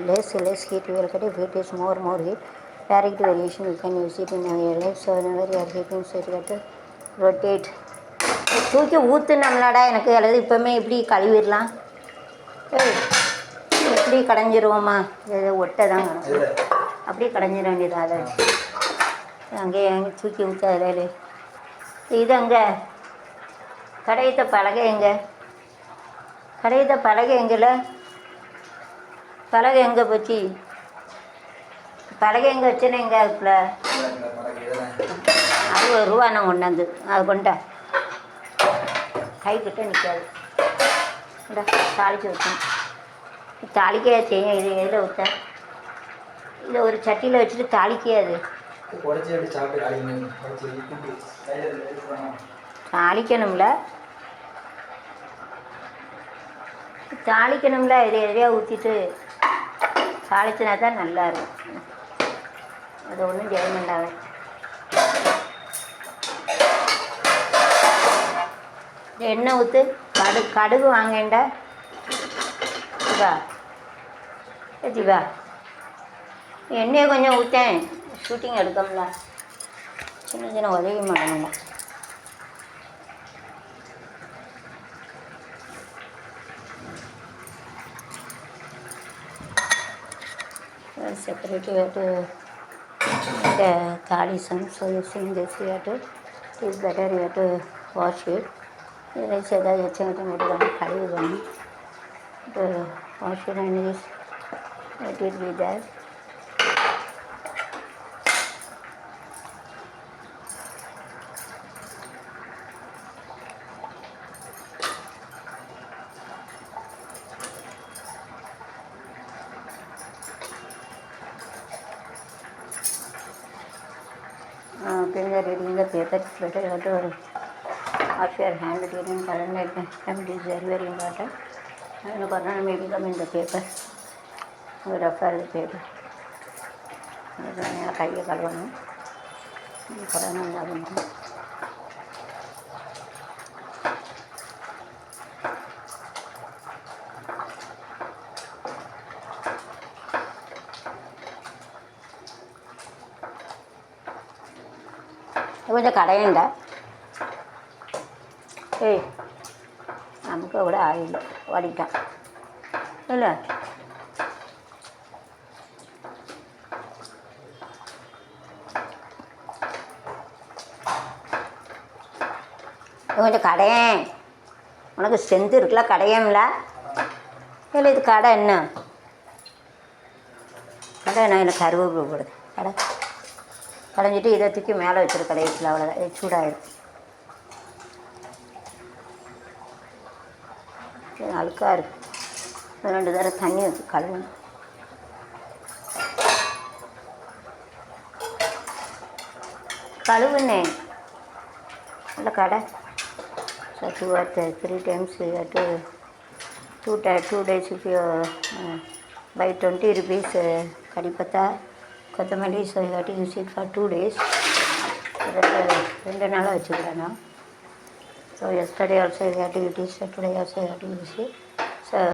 less heat you will get. If it is more heat, direct variation you can use it in your life. So whenever you are heating, so you have to rotate. தூக்கி ஊற்றுனோம்லடா எனக்கு அல்லது இப்போவுமே இப்படி கழுவிடலாம். ஏய் எப்படி கடைஞ்சிருவோம்மா? இது ஒட்டை தான் வேணும். அப்படியே கடைஞ்சிட வேண்டியது. அதை வச்சு அங்கேயே தூக்கி ஊற்றாது. இது அங்கே கடையத்த பலகை எங்கே? கடையத்த பலகை எங்கேல? பலகை எங்கே போச்சு? பலகை எங்கே வச்சேன்னு எங்கே அதுக்குள்ள? 60 ரூபா நான் கொண்டாந்து அது கொண்டா கை கிட்ட நிற்காது. தாளித்து வைக்கணும். தாளிக்க செய்யும். இது எதில் ஊற்ற? இதை ஒரு சட்டியில் வச்சுட்டு தாளிக்காது. தாளிக்கணும்ல தாளிக்கணும்ல இதை எதையா ஊற்றிட்டு தாளிச்சினா தான் நல்லாயிருக்கும். அது ஒன்றும் செய்ய மாட்டாங்க. எண்ணெய் ஊற்று. கடுகு வாங்கேண்டா வா வா. எண்ணெயை கொஞ்சம் ஊற்றேன். ஷூட்டிங் எடுக்கோம்ல சின்ன உதவி பண்ணணும்ல. Separate you have to thali some. So using this you have to, it is better you have to wash it. Rice எதாவது வச்சுக்கிட்டு மட்டும் கழுவி wash it and this let it be there. When you are reading the paper, it's better you have to wash your hand during current time. It is very important. And current may become in the paper. You refer the paper. கையை கழுவணும். Corona இல்லாமல் கொஞ்சம் கடையண்டா. ஏய் நமக்கு கூட oil ஓடிட்டான் இல்லை? கொஞ்சம் கடையேன். உனக்கு ஸ்ட்ரென்த்து இருக்குல்ல, கடையம்ல. இல்லை இது கடை என்ன கடை? நான் எனக்கு கருவேப்பிலை போடுது. கடைஞ்சிட்டு இதை தூக்கி மேலே வச்சுரு கடையில். அவ்வளோதான். சூடாகிடும். அழுக்காக இருக்குது. 2 தடவை தண்ணி வச்சு கழுவணும். கழுவுனேன் நல்ல கடை. So 2 or 3 times you have to 2 days if you buy 20 rupees kadipata kotthamalli. So you have to use it for 2 days. 2 நாளாக வச்சுக்கிறேன். So yesterday also you have to use it. Today also you have to use it. So